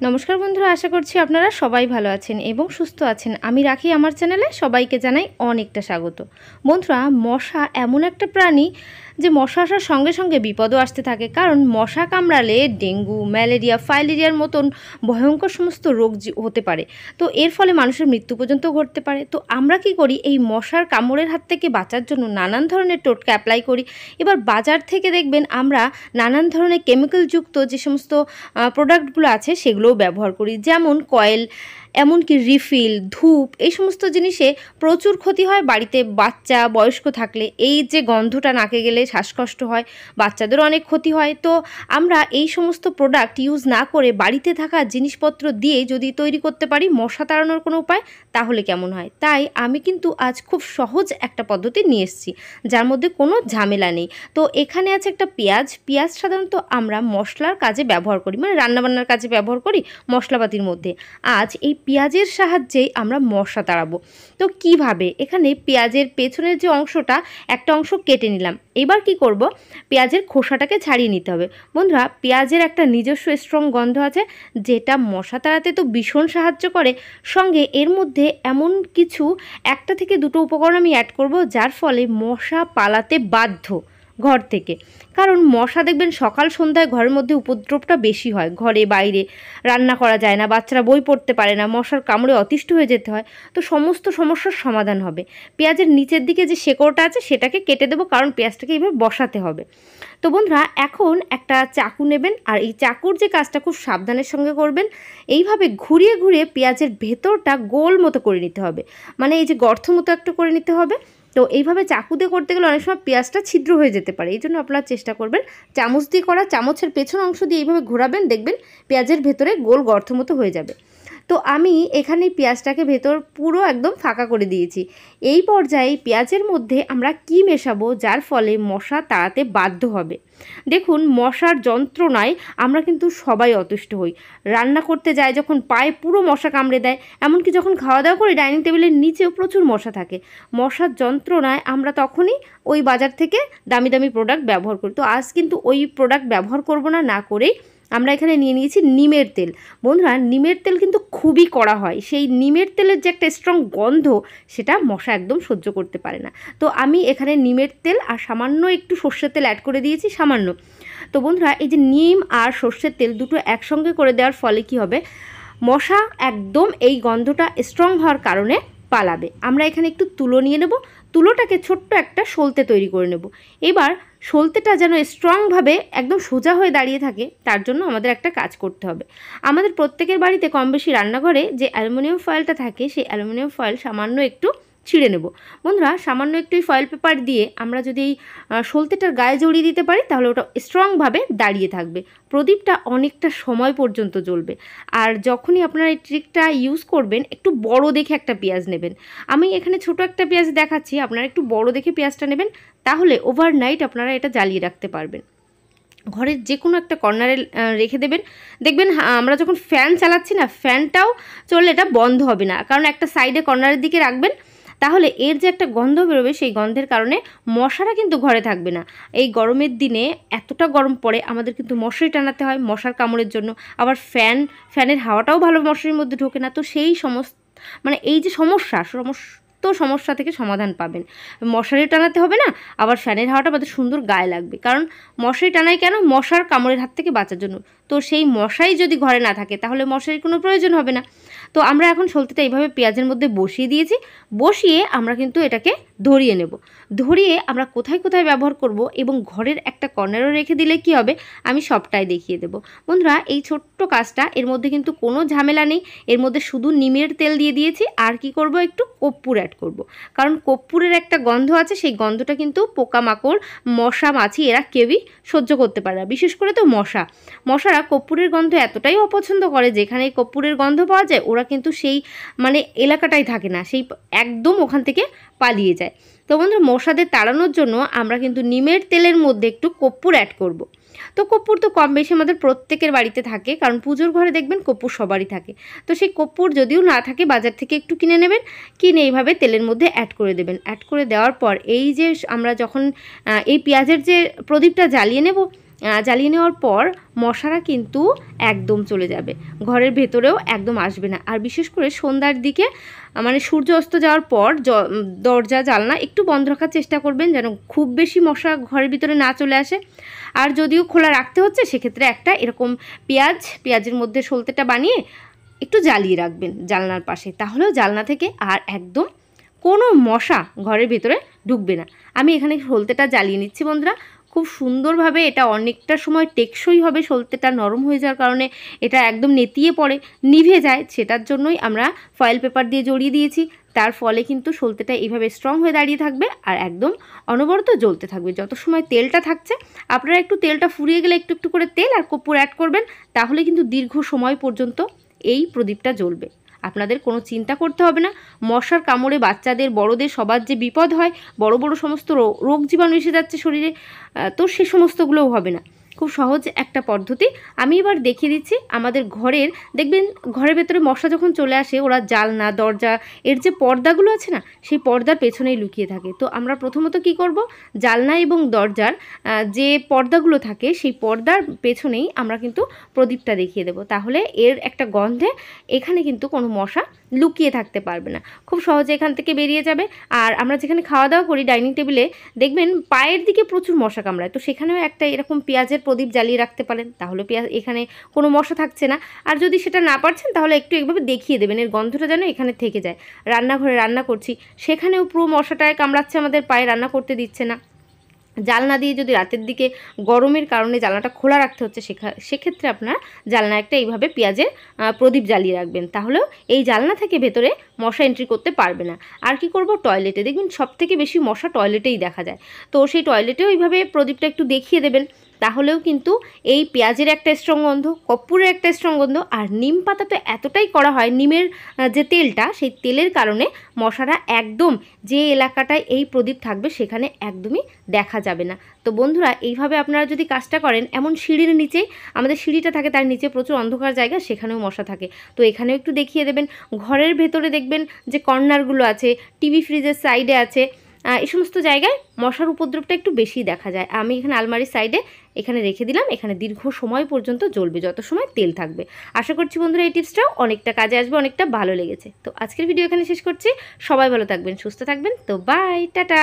নমস্কার বন্ধুরা, আশা করছি আপনারা সবাই ভালো আছেন এবং সুস্থ আছেন। আমি রাখি আমার চ্যানেলে সবাইকে জানাই অনেকটা স্বাগত। বন্ধুরা, মশা এমন একটা প্রাণী যে মশা আসার সঙ্গে সঙ্গে বিপদও আসতে থাকে। কারণ মশা কামড়ালে ডেঙ্গু, ম্যালেরিয়া, ফাইলেরিয়ার মতন ভয়ঙ্কর সমস্ত রোগ হতে পারে। তো এর ফলে মানুষের মৃত্যু পর্যন্ত ঘটতে পারে। তো আমরা কি করি, এই মশার কামড়ের হাত থেকে বাঁচার জন্য নানান ধরনের টোটকা অ্যাপ্লাই করি। এবার বাজার থেকে দেখবেন আমরা নানান ধরনের কেমিক্যালযুক্ত যে সমস্ত প্রোডাক্টগুলো আছে সেগুলোও ব্যবহার করি, যেমন কয়েল, এমনকি রিফিল, ধূপ, এই সমস্ত জিনিসে প্রচুর ক্ষতি হয় বাড়িতে বাচ্চা বয়স্ক থাকলে। এই যে গন্ধটা নাকে গেলে শ্বাসকষ্ট হয়, বাচ্চাদেরও অনেক ক্ষতি হয়। তো আমরা এই সমস্ত প্রোডাক্ট ইউজ না করে বাড়িতে থাকা জিনিসপত্র দিয়ে যদি তৈরি করতে পারি মশা তাড়ানোর কোনো উপায়, তাহলে কেমন হয়। তাই আমি কিন্তু আজ খুব সহজ একটা পদ্ধতি নিয়ে এসেছি, যার মধ্যে কোনো ঝামেলা নেই। তো এখানে আছে একটা পেঁয়াজ। পেঁয়াজ সাধারণত আমরা মশলার কাজে ব্যবহার করি, মানে রান্নাবান্নার কাজে ব্যবহার করি মশলাপাতির মধ্যে। আজ এই পেঁয়াজের সাহায্যেই আমরা মশা তাড়াবো। তো কিভাবে, এখানে পেঁয়াজের পেছনের যে অংশটা, একটা অংশ কেটে নিলাম। এবার কি করব, পেঁয়াজের খোসাটাকে ছাড়িয়ে নিতে হবে। বন্ধুরা, পেঁয়াজের একটা নিজস্ব স্ট্রং গন্ধ আছে, যেটা মশা তাড়াতে তো ভীষণ সাহায্য করে। সঙ্গে এর মধ্যে এমন কিছু একটা থেকে দুটো উপকরণ আমি অ্যাড করব, যার ফলে মশা পালাতে বাধ্য ঘর থেকে। কারণ মশা দেখবেন সকাল সন্ধ্যায় ঘরের মধ্যে উপদ্রবটা বেশি হয়, ঘরে বাইরে রান্না করা যায় না, বাচ্চারা বই পড়তে পারে না, মশার কামড়ে অতিষ্ঠ হয়ে যেতে হয়। তো সমস্ত সমস্যার সমাধান হবে। পেঁয়াজের নিচের দিকে যে শেকড়টা আছে সেটাকে কেটে দেবো, কারণ পেঁয়াজটাকে এইভাবে বসাতে হবে। তো বন্ধুরা, এখন একটা চাকু নেবেন, আর এই চাকুর যে কাজটা খুব সাবধানের সঙ্গে করবেন। এইভাবে ঘুরিয়ে ঘুরিয়ে পেঁয়াজের ভেতরটা গোল মতো করে নিতে হবে, মানে এই যে গর্ত মতো একটু করে নিতে হবে। তো এইভাবে চাকু দিয়ে করতে গেলে অনেক সময় পেঁয়াজটা ছিদ্র হয়ে যেতে পারে, এই জন্য আপনারা চেষ্টা করবেন চামচ দিয়ে করা। চামচের পেছন অংশ দিয়ে এইভাবে ঘোরাবেন, দেখবেন পেঁয়াজের ভেতরে গোল গর্ত মতো হয়ে যাবে। তো আমি এখানে পেঁয়াজটাকে ভেতর পুরো একদম ফাঁকা করে দিয়েছি। এই পর্যায়ে পেঁয়াজের মধ্যে আমরা কি মেশাবো, যার ফলে মশা তাড়াতে বাধ্য হবে। দেখুন, মশার যন্ত্রণায় আমরা কিন্তু সবাই অতিষ্ঠ হই। রান্না করতে যায় যখন পায়ে পুরো মশা কামড়ে দেয়, এমনকি যখন খাওয়া দাওয়া করি ডাইনিং টেবিলের নিচেও প্রচুর মশা থাকে। মশার যন্ত্রণায় আমরা তখনই ওই বাজার থেকে দামি দামি প্রোডাক্ট ব্যবহার করি। তো আজ কিন্তু ওই প্রোডাক্ট ব্যবহার করব না, না করেই আমরা এখানে নিয়ে নিয়েছি নিমের তেল। বন্ধুরা, নিমের তেল কিন্তু খুবই কড়া হয়। সেই নিমের তেলের যে একটা স্ট্রং গন্ধ, সেটা মশা একদম সহ্য করতে পারে না। তো আমি এখানে নিমের তেল আর সামান্য একটু সর্ষের তেল অ্যাড করে দিয়েছি, সামান্য। তো বন্ধুরা, এই যে নিম আর সর্ষের তেল দুটো একসঙ্গে করে দেওয়ার ফলে কি হবে, মশা একদম এই গন্ধটা স্ট্রং হওয়ার কারণে পালাবে। আমরা এখানে একটু তুলো নিয়ে নেব। তুলোটাকে ছোট্ট একটা সলতে তৈরি করে নেব। এবার সলতেটা যেন স্ট্রংভাবে একদম সোজা হয়ে দাঁড়িয়ে থাকে, তার জন্য আমাদের একটা কাজ করতে হবে। আমাদের প্রত্যেকের বাড়িতে কম বেশি রান্নাঘরে যে অ্যালুমিনিয়াম ফয়েলটা থাকে, সেই অ্যালুমিনিয়াম ফয়েল সামান্য একটু ছিঁড়ে নেব। বন্ধুরা, সামান্য একটু ফয়েল পেপার দিয়ে আমরা যদি এই সলতেটার গায়ে জড়িয়ে দিতে পারি, তাহলে ওটা স্ট্রংভাবে দাঁড়িয়ে থাকবে। প্রদীপটা অনেকটা সময় পর্যন্ত জ্বলবে। আর যখনই আপনারা এই ট্রিকটা ইউজ করবেন, একটু বড় দেখে একটা পেঁয়াজ নেবেন। আমি এখানে ছোট একটা পেঁয়াজ দেখাচ্ছি, আপনারা একটু বড় দেখে পেঁয়াজটা নেবেন, তাহলে ওভারনাইট আপনারা এটা জ্বালিয়ে রাখতে পারবেন। ঘরের যে কোনো একটা কর্নারে রেখে দেবেন। দেখবেন আমরা যখন ফ্যান চালাচ্ছি না, ফ্যানটাও চললে এটা বন্ধ হবে না, কারণ একটা সাইডে কর্নারের দিকে রাখবেন। তাহলে এর যে একটা গন্ধ বেরোবে, সেই গন্ধের কারণে মশারা কিন্তু ঘরে থাকবে না। এই গরমের দিনে এতটা গরম পড়ে, আমাদের কিন্তু মশারি টানাতে হয় মশার কামড়ের জন্য। আবার ফ্যানের হাওয়াটাও ভালো মশারির মধ্যে ঢোকে না। তো সেই মানে এই যে সমস্যা থেকে সমাধান পাবেন। মশারি টানাতে হবে না, আবার ফ্যানের হাওয়াটা আমাদের সুন্দর গায়ে লাগবে। কারণ মশারি টানাই কেন, মশার কামড়ের হাত থেকে বাঁচার জন্য। তো সেই মশাই যদি ঘরে না থাকে, তাহলে মশারির কোনো প্রয়োজন হবে না। তো আমরা এখন সলতেটা এইভাবে পেঁয়াজের মধ্যে বসিয়ে দিয়েছি। বসিয়ে আমরা কিন্তু এটাকে ধরিয়ে নেব। ধরিয়ে আমরা কোথায় কোথায় ব্যবহার করব এবং ঘরের একটা কর্নারও রেখে দিলে কি হবে, আমি সবটাই দেখিয়ে দেব। বন্ধুরা, এই ছোট্ট কাজটা, এর মধ্যে কিন্তু কোনো ঝামেলা নেই। এর মধ্যে শুধু নিমের তেল দিয়ে দিয়েছি, আর কি করব, একটু কর্পূর অ্যাড করব। কারণ কর্পূরের একটা গন্ধ আছে, সেই গন্ধটা কিন্তু পোকামাকড়, মশা, মাছি এরা কেউই সহ্য করতে পারে না। বিশেষ করে তো মশারা কর্পূরের গন্ধ এতটাই অপছন্দ করে, যেখানে এই কর্পূরের গন্ধ পাওয়া যায় ওরা কিন্তু সেই এলাকাটাই থাকে না, সেই একদম ওখান থেকে পালিয়ে যায়। তো বন্ধুরা, মশাদের তাড়ানোর জন্য আমরা কিন্তু নিমের তেলের মধ্যে একটু কর্পূর অ্যাড করব। তো কর্পূর তো কম বেশি আমাদের প্রত্যেকের বাড়িতে থাকে, কারণ পুজোর ঘরে দেখবেন কর্পূর সবারই থাকে। তো সেই কর্পূর যদিও না থাকে, বাজার থেকে একটু কিনে নেবেন, কিনে এইভাবে তেলের মধ্যে অ্যাড করে দেবেন। অ্যাড করে দেওয়ার পর এই যে আমরা যখন এই পেঁয়াজের যে প্রদীপটা জ্বালিয়ে নেব, জ্বালিয়ে নেওয়ার পর মশারা কিন্তু একদম চলে যাবে, ঘরের ভেতরেও একদম আসবে না। আর বিশেষ করে সন্ধ্যার দিকে মানে সূর্য অস্ত যাওয়ার পর দরজা জানলা একটু বন্ধ রাখার চেষ্টা করবেন, যেন খুব বেশি মশা ঘরের ভিতরে না চলে আসে। আর যদিও খোলা রাখতে হচ্ছে, সেক্ষেত্রে একটা এরকম পেঁয়াজের মধ্যে সলতেটা বানিয়ে একটু জ্বালিয়ে রাখবেন জানলার পাশে, তাহলেও জানলা থেকে আর একদম কোনো মশা ঘরের ভেতরে ঢুকবে না। আমি এখানে সলতেটা জ্বালিয়ে নিচ্ছি বন্ধুরা, খুব সুন্দরভাবে। এটা অনেকটা সময় টেকসই হবে, সলতেটা নরম হয়ে যাওয়ার কারণে এটা একদম নেতিয়ে পড়ে, নিভে যায়, সেটার জন্যই আমরা ফয়েল পেপার দিয়ে জড়িয়ে দিয়েছি। তার ফলে কিন্তু সলতেটা এইভাবে স্ট্রং হয়ে দাঁড়িয়ে থাকবে আর একদম অনবরত জ্বলতে থাকবে। যত সময় তেলটা থাকছে, আপনারা একটু তেলটা ফুরিয়ে গেলে একটু একটু করে তেল আর কর্পূর অ্যাড করবেন, তাহলে কিন্তু দীর্ঘ সময় পর্যন্ত এই প্রদীপটা জ্বলবে। আপনাদের কোনো চিন্তা করতে হবে না। মশার কামড়ে বাচ্চাদের, বড়দের সবার যে বিপদ হয়, বড় বড় সমস্ত রোগ জীবাণু এসে যাচ্ছে শরীরে, তো সে সমস্তগুলোও হবে না। খুব সহজ একটা পদ্ধতি। আমি এবার দেখিয়ে দিচ্ছি আমাদের ঘরের, দেখবেন ঘরের ভেতরে মশা যখন চলে আসে, ওরা জানলা দরজা এর যে পর্দাগুলো আছে না, সেই পর্দার পেছনেই লুকিয়ে থাকে। তো আমরা প্রথমত কি করব, জানলা এবং দরজার যে পর্দাগুলো থাকে, সেই পর্দার পেছনেই আমরা কিন্তু প্রদীপটা দেখিয়ে দেব। তাহলে এর একটা গন্ধে এখানে কিন্তু কোনো মশা লুকিয়ে থাকতে পারবে না, খুব সহজে এখান থেকে বেরিয়ে যাবে। আর আমরা যেখানে খাওয়া দাওয়া করি ডাইনিং টেবিলে, দেখবেন পায়ের দিকে প্রচুর মশা কামড়ায়, তো সেখানেও একটা এরকম পেঁয়াজের প্রদীপ জ্বালিয়ে রাখতে পারেন, তাহলে এখানে কোনো মশা থাকছে না। আর যদি সেটা না পারছেন, তাহলে একটু এইভাবে দেখিয়ে দেবেন, এর গন্ধটা যেন এখানে থেকে যায়। রান্নাঘরে রান্না করছি, সেখানেও পুরো মশাটায় কামড়াচ্ছে, আমাদের পায়ে রান্না করতে দিচ্ছে না। জানলা দিয়ে যদি রাতের দিকে গরমের কারণে জানলাটা খোলা রাখতে হচ্ছে, সেক্ষেত্রে আপনারা জানলা একটা এইভাবে পেঁয়াজের প্রদীপ জ্বালিয়ে রাখবেন, তাহলেও এই জানলা থেকে ভেতরে মশা এন্ট্রি করতে পারবে না। আর কি করব, টয়লেটে দেখবেন সবথেকে বেশি মশা টয়লেটেই দেখা যায়, তো সেই টয়লেটেও এইভাবে প্রদীপটা একটু দেখিয়ে দেবেন, তাহলেও কিন্তু এই পেঁয়াজের একটা স্ট্রং গন্ধ, কর্পূরের একটা স্ট্রং গন্ধ, আর নিম পাতা তো এতটাই করা হয়, নিমের যে তেলটা, সেই তেলের কারণে মশারা একদম যে এলাকাটায় এই প্রদীপ থাকবে সেখানে একদমই দেখা যাবে না। তো বন্ধুরা, এইভাবে আপনারা যদি কাজটা করেন, এমন সিঁড়ির নিচেই আমাদের সিঁড়িটা থাকে, তার নিচে প্রচুর অন্ধকার জায়গা, সেখানেও মশা থাকে, তো এখানেও একটু দেখিয়ে দেবেন। ঘরের ভেতরে দেখবেন যে কর্নারগুলো আছে, টিভি ফ্রিজের সাইডে আছে, এই সমস্ত জায়গায় মশার উপদ্রবটা একটু বেশি দেখা যায়। আমি এখানে আলমারির সাইডে এখানে রেখে দিলাম, এখানে দীর্ঘ সময় পর্যন্ত জ্বলবে, যত সময় তেল থাকবে। আশা করছি বন্ধুরা এই টিপসটাও অনেকটা কাজে আসবে, অনেকটা ভালো লেগেছে। তো আজকের ভিডিও এখানে শেষ করছি, সবাই ভালো থাকবেন, সুস্থ থাকবেন, তো বাই, টাটা।